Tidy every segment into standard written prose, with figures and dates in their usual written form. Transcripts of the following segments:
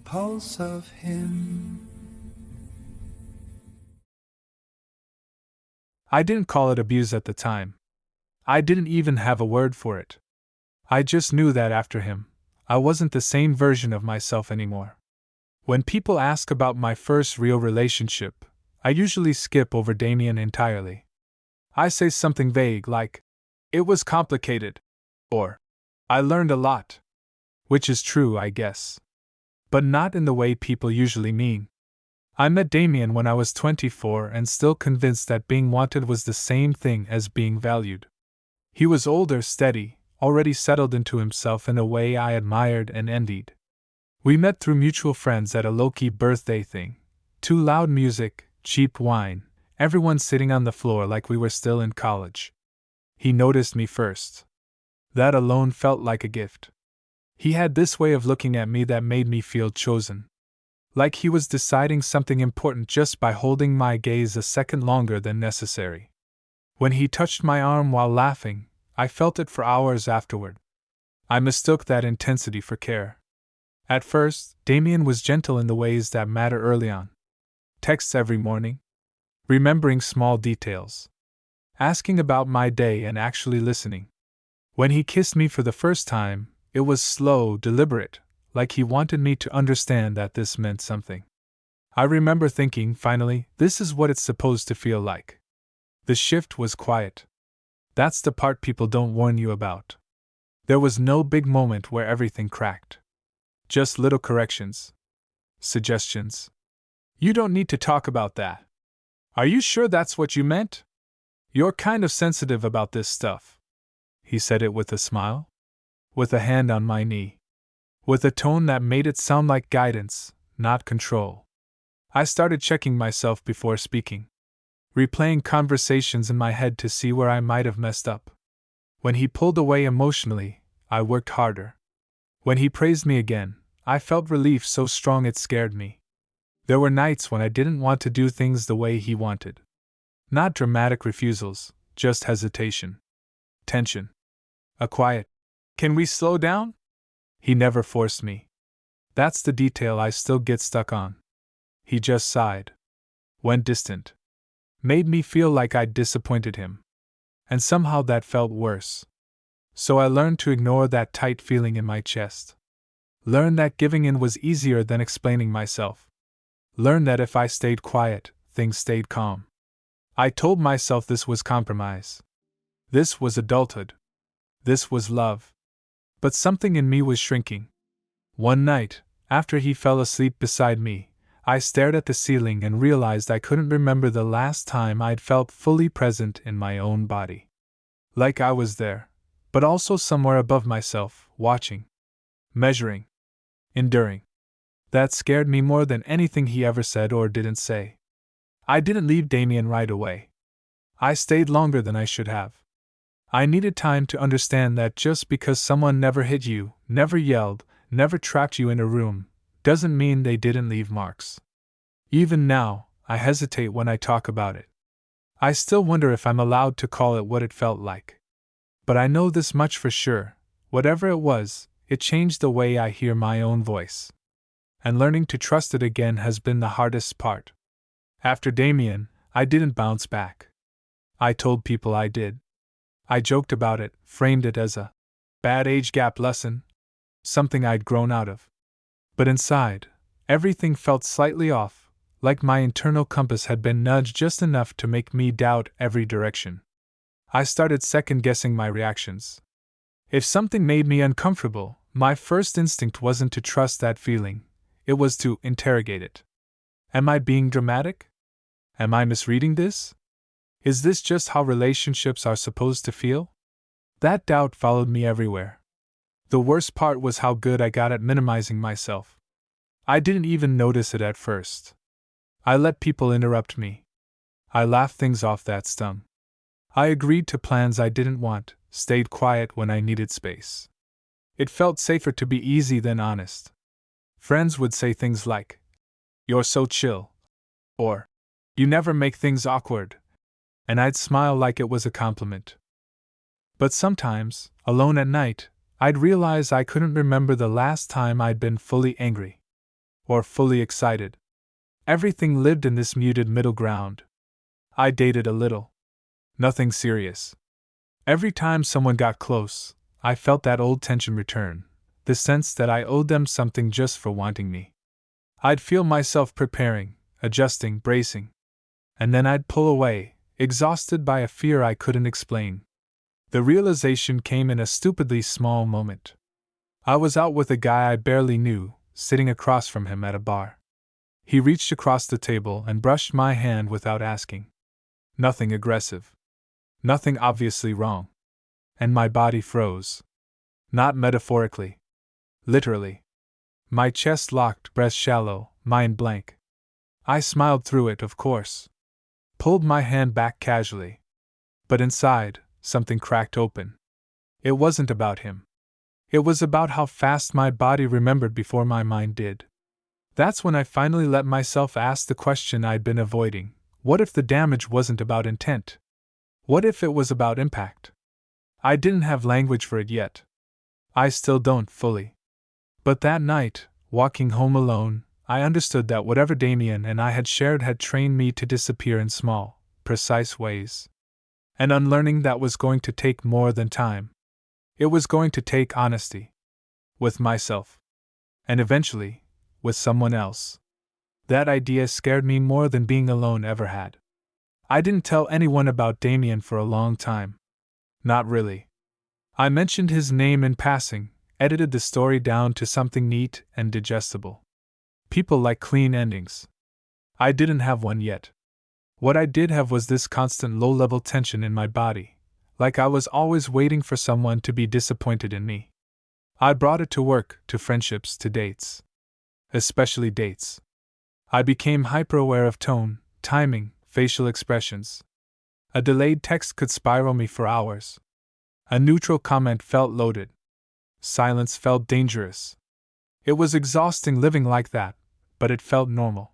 pulse of him. I didn't call it abuse at the time. I didn't even have a word for it. I just knew that after him, I wasn't the same version of myself anymore. When people ask about my first real relationship, I usually skip over Damien entirely. I say something vague like, "It was complicated," or, "I learned a lot," which is true, I guess. But not in the way people usually mean. I met Damien when I was 24 and still convinced that being wanted was the same thing as being valued. He was older, steady, already settled into himself in a way I admired and envied. We met through mutual friends at a low-key birthday thing. Too loud music, cheap wine, everyone sitting on the floor like we were still in college. He noticed me first. That alone felt like a gift. He had this way of looking at me that made me feel chosen. Like he was deciding something important just by holding my gaze a second longer than necessary. When he touched my arm while laughing, I felt it for hours afterward. I mistook that intensity for care. At first, Damien was gentle in the ways that matter early on. Texts every morning, remembering small details, asking about my day and actually listening. When he kissed me for the first time, it was slow, deliberate, like he wanted me to understand that this meant something. I remember thinking, finally, this is what it's supposed to feel like. The shift was quiet. That's the part people don't warn you about. There was no big moment where everything cracked. Just little corrections. Suggestions. "You don't need to talk about that. Are you sure that's what you meant? You're kind of sensitive about this stuff." He said it with a smile, with a hand on my knee, with a tone that made it sound like guidance, not control. I started checking myself before speaking, replaying conversations in my head to see where I might have messed up. When he pulled away emotionally, I worked harder. When he praised me again, I felt relief so strong it scared me. There were nights when I didn't want to do things the way he wanted. Not dramatic refusals, just hesitation. Tension. A quiet, "Can we slow down?" He never forced me. That's the detail I still get stuck on. He just sighed. Went distant. Made me feel like I'd disappointed him. And somehow that felt worse. So I learned to ignore that tight feeling in my chest. Learned that giving in was easier than explaining myself. Learned that if I stayed quiet, things stayed calm. I told myself this was compromise. This was adulthood. This was love. But something in me was shrinking. One night, after he fell asleep beside me, I stared at the ceiling and realized I couldn't remember the last time I'd felt fully present in my own body. Like I was there, but also somewhere above myself, watching, measuring, enduring. That scared me more than anything he ever said or didn't say. I didn't leave Damien right away. I stayed longer than I should have. I needed time to understand that just because someone never hit you, never yelled, never trapped you in a room, doesn't mean they didn't leave marks. Even now, I hesitate when I talk about it. I still wonder if I'm allowed to call it what it felt like. But I know this much for sure: whatever it was, it changed the way I hear my own voice. And learning to trust it again has been the hardest part. After Damien, I didn't bounce back. I told people I did. I joked about it, framed it as a bad age gap lesson, something I'd grown out of. But inside, everything felt slightly off, like my internal compass had been nudged just enough to make me doubt every direction. I started second-guessing my reactions. If something made me uncomfortable, my first instinct wasn't to trust that feeling, it was to interrogate it. Am I being dramatic? Am I misreading this? Is this just how relationships are supposed to feel? That doubt followed me everywhere. The worst part was how good I got at minimizing myself. I didn't even notice it at first. I let people interrupt me. I laughed things off that stung. I agreed to plans I didn't want, stayed quiet when I needed space. It felt safer to be easy than honest. Friends would say things like, "You're so chill," or "You never make things awkward," and I'd smile like it was a compliment. But sometimes, alone at night, I'd realize I couldn't remember the last time I'd been fully angry. or fully excited. Everything lived in this muted middle ground. I dated a little. Nothing serious. Every time someone got close, I felt that old tension return, the sense that I owed them something just for wanting me. I'd feel myself preparing, adjusting, bracing. And then I'd pull away, exhausted by a fear I couldn't explain. The realization came in a stupidly small moment. I was out with a guy I barely knew, sitting across from him at a bar. He reached across the table and brushed my hand without asking. Nothing aggressive. Nothing obviously wrong. And my body froze. Not metaphorically. Literally. My chest locked, breath shallow, mind blank. I smiled through it, of course. Pulled my hand back casually. But inside, something cracked open. It wasn't about him. It was about how fast my body remembered before my mind did. That's when I finally let myself ask the question I'd been avoiding. What if the damage wasn't about intent? What if it was about impact? I didn't have language for it yet. I still don't fully. But that night, walking home alone, I understood that whatever Damien and I had shared had trained me to disappear in small, precise ways. An unlearning that was going to take more than time. It was going to take honesty. With myself. And eventually, with someone else. That idea scared me more than being alone ever had. I didn't tell anyone about Damien for a long time. Not really. I mentioned his name in passing, edited the story down to something neat and digestible. People like clean endings. I didn't have one yet. What I did have was this constant low-level tension in my body, like I was always waiting for someone to be disappointed in me. I brought it to work, to friendships, to dates. Especially dates. I became hyper-aware of tone, timing, facial expressions. A delayed text could spiral me for hours. A neutral comment felt loaded. Silence felt dangerous. It was exhausting living like that, but it felt normal.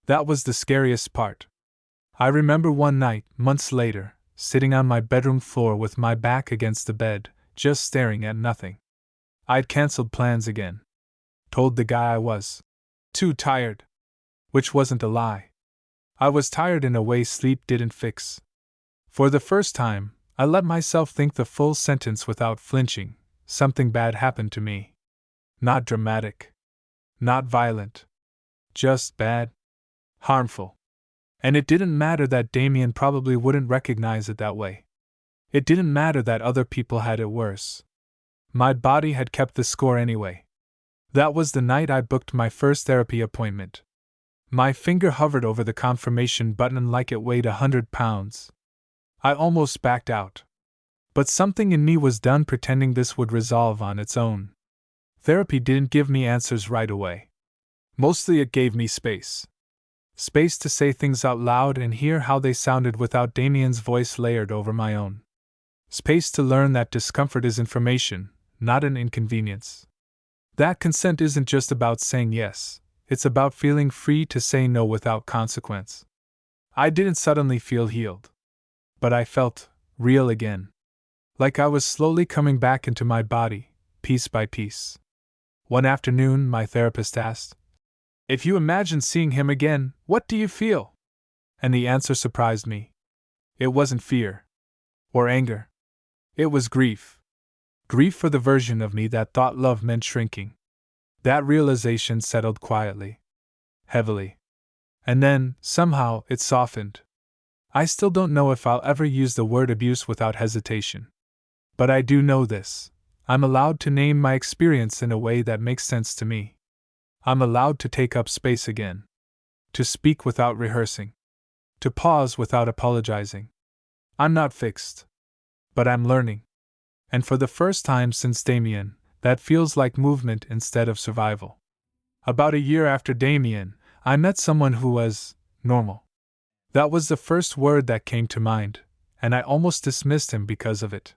That was the scariest part. I remember one night, months later, sitting on my bedroom floor with my back against the bed, just staring at nothing. I'd cancelled plans again. Told the guy I was too tired. Which wasn't a lie. I was tired in a way sleep didn't fix. For the first time, I let myself think the full sentence without flinching. Something bad happened to me. Not dramatic. Not violent. Just bad. Harmful. And it didn't matter that Damien probably wouldn't recognize it that way. It didn't matter that other people had it worse. My body had kept the score anyway. That was the night I booked my first therapy appointment. My finger hovered over the confirmation button like it weighed 100 pounds. I almost backed out. But something in me was done pretending this would resolve on its own. Therapy didn't give me answers right away. Mostly it gave me space. Space to say things out loud and hear how they sounded without Damien's voice layered over my own. Space to learn that discomfort is information, not an inconvenience. That consent isn't just about saying yes, it's about feeling free to say no without consequence. I didn't suddenly feel healed. But I felt real again. Like I was slowly coming back into my body, piece by piece. One afternoon, my therapist asked, "If you imagine seeing him again, what do you feel?" And the answer surprised me. It wasn't fear. Or anger. It was grief. Grief for the version of me that thought love meant shrinking. That realization settled quietly. Heavily. And then, somehow, it softened. I still don't know if I'll ever use the word abuse without hesitation. But I do know this. I'm allowed to name my experience in a way that makes sense to me. I'm allowed to take up space again. To speak without rehearsing. To pause without apologizing. I'm not fixed. But I'm learning. And for the first time since Damien, that feels like movement instead of survival. About a year after Damien, I met someone who was normal. That was the first word that came to mind, and I almost dismissed him because of it.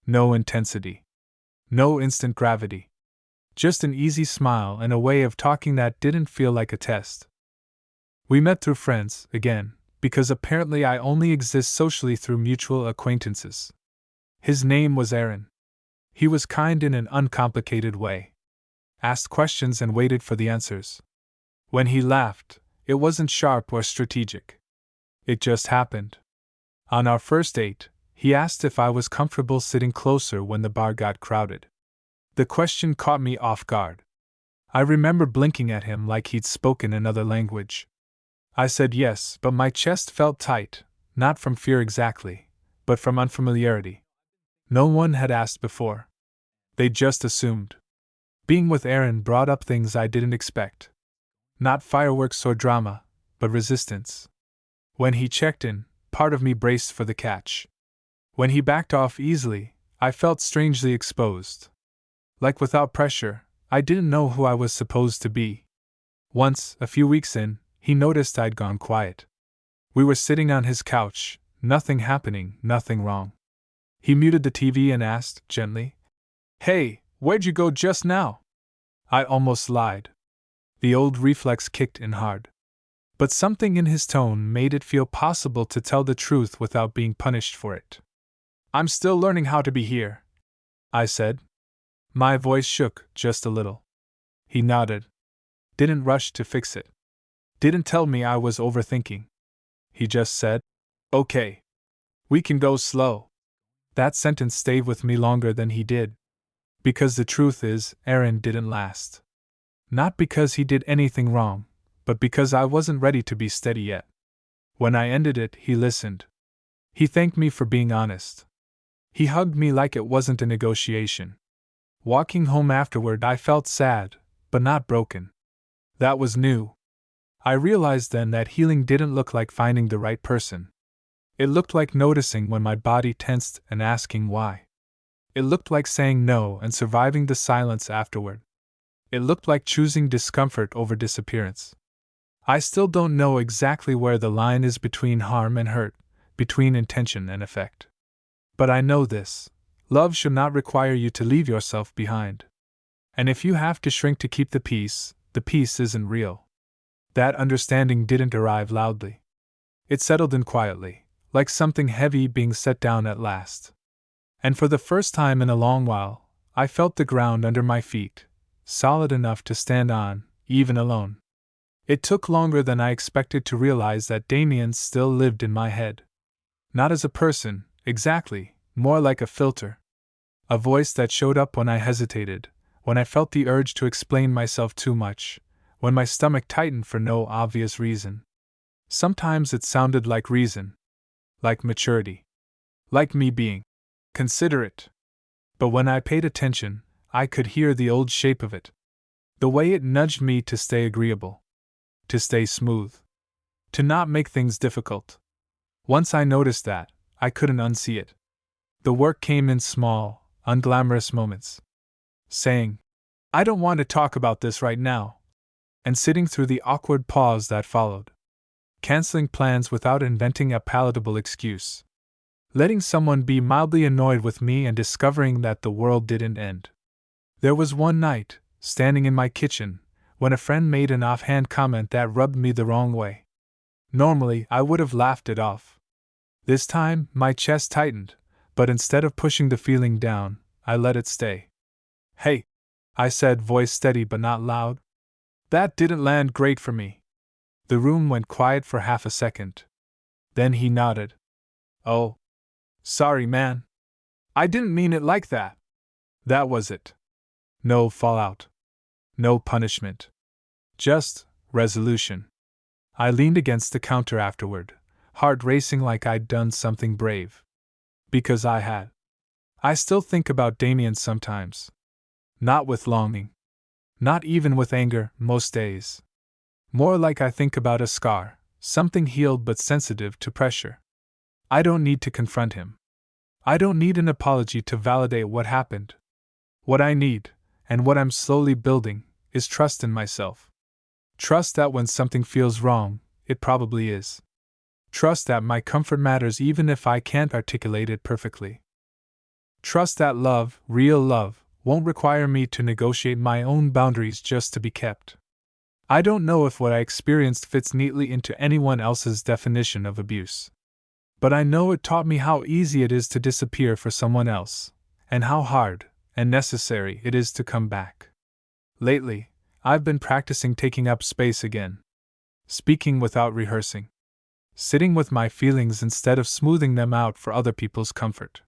No intensity. No instant gravity. Just an easy smile and a way of talking that didn't feel like a test. We met through friends, again, because apparently I only exist socially through mutual acquaintances. His name was Aaron. He was kind in an uncomplicated way. Asked questions and waited for the answers. When he laughed, it wasn't sharp or strategic. It just happened. On our first date, he asked if I was comfortable sitting closer when the bar got crowded. The question caught me off guard. I remember blinking at him like he'd spoken another language. I said yes, but my chest felt tight, not from fear exactly, but from unfamiliarity. No one had asked before. They just assumed. Being with Aaron brought up things I didn't expect. Not fireworks or drama, but resistance. When he checked in, part of me braced for the catch. When he backed off easily, I felt strangely exposed. Like without pressure, I didn't know who I was supposed to be. Once, a few weeks in, he noticed I'd gone quiet. We were sitting on his couch, nothing happening, nothing wrong. He muted the TV and asked, gently, "Hey, where'd you go just now?" I almost lied. The old reflex kicked in hard. But something in his tone made it feel possible to tell the truth without being punished for it. "I'm still learning how to be here," I said. My voice shook just a little. He nodded. Didn't rush to fix it. Didn't tell me I was overthinking. He just said, "Okay. We can go slow." That sentence stayed with me longer than he did. Because the truth is, Aaron didn't last. Not because he did anything wrong, but because I wasn't ready to be steady yet. When I ended it, he listened. He thanked me for being honest. He hugged me like it wasn't a negotiation. Walking home afterward, I felt sad, but not broken. That was new. I realized then that healing didn't look like finding the right person. It looked like noticing when my body tensed and asking why. It looked like saying no and surviving the silence afterward. It looked like choosing discomfort over disappearance. I still don't know exactly where the line is between harm and hurt, between intention and effect. But I know this: love should not require you to leave yourself behind. And if you have to shrink to keep the peace isn't real. That understanding didn't arrive loudly. It settled in quietly, like something heavy being set down at last. And for the first time in a long while, I felt the ground under my feet, solid enough to stand on, even alone. It took longer than I expected to realize that Damien still lived in my head. Not as a person, exactly, more like a filter. A voice that showed up when I hesitated, when I felt the urge to explain myself too much, when my stomach tightened for no obvious reason. Sometimes it sounded like reason, like maturity, like me being considerate. But when I paid attention, I could hear the old shape of it. The way it nudged me to stay agreeable, to stay smooth, to not make things difficult. Once I noticed that, I couldn't unsee it. The work came in small, unglamorous moments. Saying, "I don't want to talk about this right now," and sitting through the awkward pause that followed. Canceling plans without inventing a palatable excuse. Letting someone be mildly annoyed with me and discovering that the world didn't end. There was one night, standing in my kitchen, when a friend made an offhand comment that rubbed me the wrong way. Normally, I would have laughed it off. This time, my chest tightened, but instead of pushing the feeling down, I let it stay. "Hey," I said, voice steady but not loud. "That didn't land great for me." The room went quiet for half a second. Then he nodded. "Oh. Sorry, man. I didn't mean it like that." That was it. No fallout. No punishment. Just resolution. I leaned against the counter afterward, heart racing like I'd done something brave. Because I had. I still think about Damien sometimes. Not with longing. Not even with anger, most days. More like I think about a scar, something healed but sensitive to pressure. I don't need to confront him. I don't need an apology to validate what happened. What I need, and what I'm slowly building, is trust in myself. Trust that when something feels wrong, it probably is. Trust that my comfort matters even if I can't articulate it perfectly. Trust that love, real love, won't require me to negotiate my own boundaries just to be kept. I don't know if what I experienced fits neatly into anyone else's definition of abuse. But I know it taught me how easy it is to disappear for someone else, and how hard and necessary it is to come back. Lately, I've been practicing taking up space again. Speaking without rehearsing. Sitting with my feelings instead of smoothing them out for other people's comfort.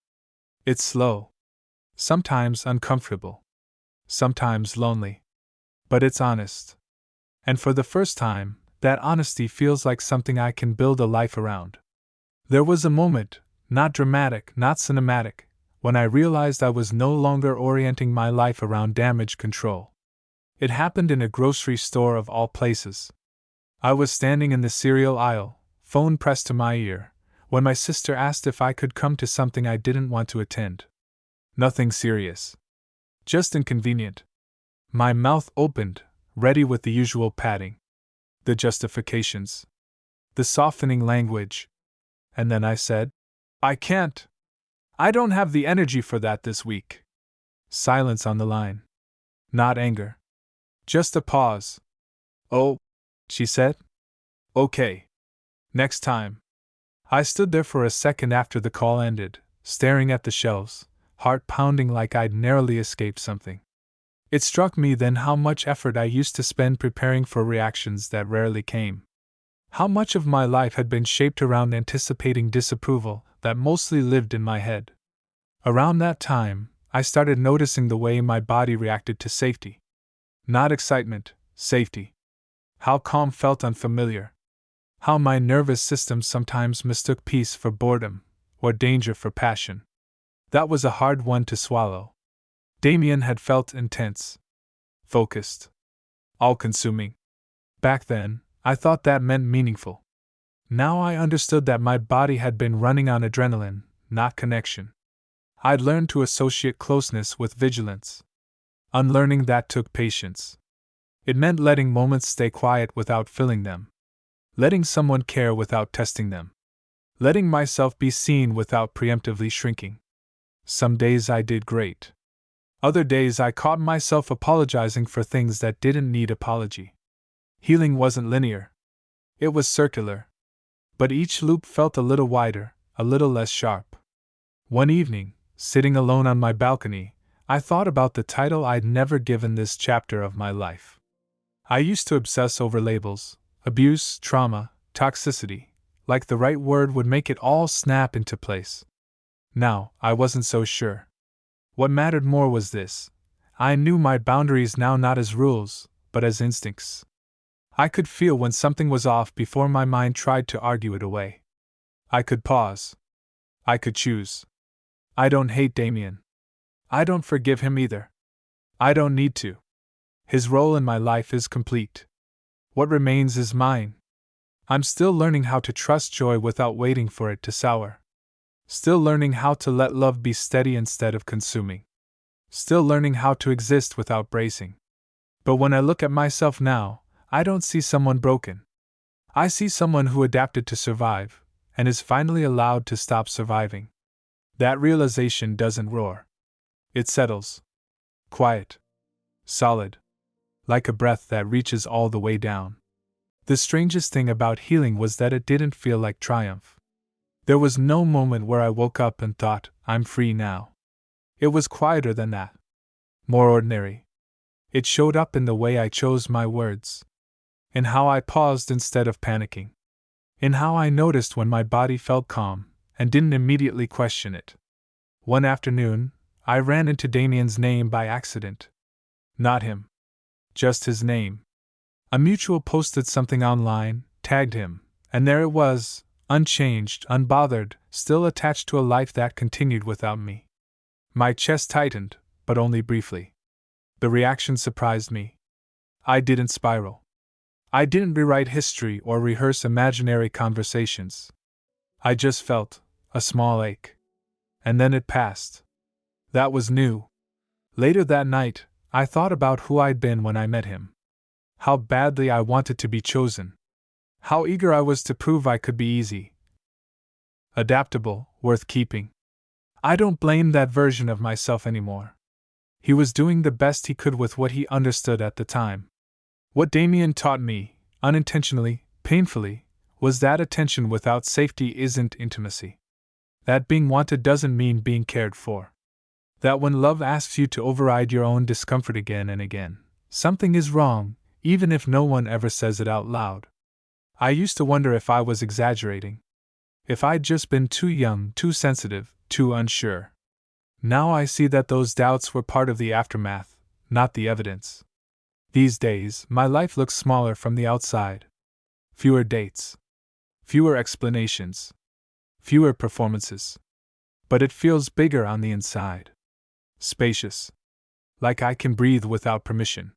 It's slow. Sometimes uncomfortable. Sometimes lonely. But it's honest. And for the first time, that honesty feels like something I can build a life around. There was a moment, not dramatic, not cinematic, when I realized I was no longer orienting my life around damage control. It happened in a grocery store of all places. I was standing in the cereal aisle, phone pressed to my ear, when my sister asked if I could come to something I didn't want to attend. Nothing serious. Just inconvenient. My mouth opened, ready with the usual padding. The justifications. The softening language. And then I said, I can't. I don't have the energy for that this week. Silence on the line. Not anger. Just a pause. Oh, she said. Okay. Next time. I stood there for a second after the call ended, staring at the shelves, heart pounding like I'd narrowly escaped something. It struck me then how much effort I used to spend preparing for reactions that rarely came. How much of my life had been shaped around anticipating disapproval that mostly lived in my head. Around that time, I started noticing the way my body reacted to safety. Not excitement, safety. How calm felt unfamiliar. How my nervous system sometimes mistook peace for boredom, or danger for passion. That was a hard one to swallow. Damien had felt intense. Focused. All-consuming. Back then, I thought that meant meaningful. Now I understood that my body had been running on adrenaline, not connection. I'd learned to associate closeness with vigilance. Unlearning that took patience. It meant letting moments stay quiet without filling them. Letting someone care without testing them. Letting myself be seen without preemptively shrinking. Some days I did great. Other days I caught myself apologizing for things that didn't need apology. Healing wasn't linear. It was circular. But each loop felt a little wider, a little less sharp. One evening, sitting alone on my balcony, I thought about the title I'd never given this chapter of my life. I used to obsess over labels, abuse, trauma, toxicity, like the right word would make it all snap into place. Now, I wasn't so sure. What mattered more was this: I knew my boundaries now not as rules, but as instincts. I could feel when something was off before my mind tried to argue it away. I could pause. I could choose. I don't hate Damien. I don't forgive him either. I don't need to. His role in my life is complete. What remains is mine. I'm still learning how to trust joy without waiting for it to sour. Still learning how to let love be steady instead of consuming. Still learning how to exist without bracing. But when I look at myself now, I don't see someone broken. I see someone who adapted to survive, and is finally allowed to stop surviving. That realization doesn't roar. It settles. Quiet. Solid. Like a breath that reaches all the way down. The strangest thing about healing was that it didn't feel like triumph. There was no moment where I woke up and thought, I'm free now. It was quieter than that. More ordinary. It showed up in the way I chose my words. In how I paused instead of panicking. In how I noticed when my body felt calm, and didn't immediately question it. One afternoon, I ran into Damien's name by accident. Not him. Just his name. A mutual posted something online, tagged him, and there it was, unchanged, unbothered, still attached to a life that continued without me. My chest tightened, but only briefly. The reaction surprised me. I didn't spiral. I didn't rewrite history or rehearse imaginary conversations. I just felt a small ache. And then it passed. That was new. Later that night, I thought about who I'd been when I met him. How badly I wanted to be chosen. How eager I was to prove I could be easy. Adaptable, worth keeping. I don't blame that version of myself anymore. He was doing the best he could with what he understood at the time. What Damien taught me, unintentionally, painfully, was that attention without safety isn't intimacy. That being wanted doesn't mean being cared for. That when love asks you to override your own discomfort again and again, Something is wrong, even if no one ever says it out loud. I used to wonder if I was exaggerating. If I'd just been too young, too sensitive, too unsure. Now I see that those doubts were part of the aftermath, not the evidence. These days, my life looks smaller from the outside. Fewer dates. Fewer explanations. Fewer performances. But it feels bigger on the inside. Spacious. Like I can breathe without permission.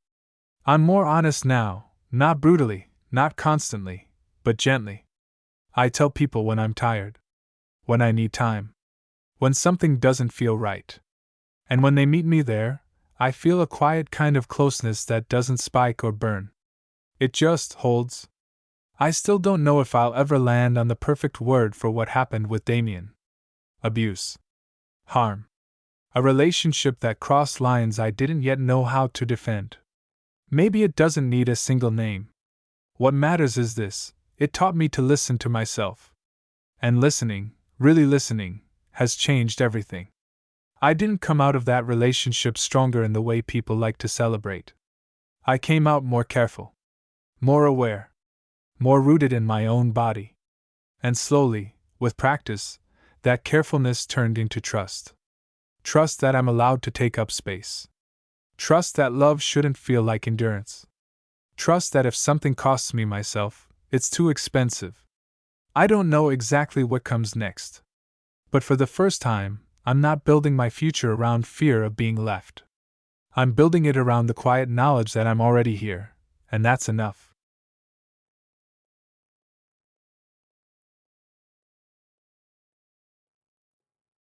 I'm more honest now, not brutally, not constantly, but gently. I tell people when I'm tired. When I need time. When something doesn't feel right. And when they meet me there, I feel a quiet kind of closeness that doesn't spike or burn. It just holds. I still don't know if I'll ever land on the perfect word for what happened with Damien. Abuse. Harm. A relationship that crossed lines I didn't yet know how to defend. Maybe it doesn't need a single name. What matters is this: it taught me to listen to myself. And listening, really listening, has changed everything. I didn't come out of that relationship stronger in the way people like to celebrate. I came out more careful. More aware. More rooted in my own body. And slowly, with practice, that carefulness turned into trust. Trust that I'm allowed to take up space. Trust that love shouldn't feel like endurance. Trust that if something costs me myself, it's too expensive. I don't know exactly what comes next. But for the first time, I'm not building my future around fear of being left. I'm building it around the quiet knowledge that I'm already here, and that's enough.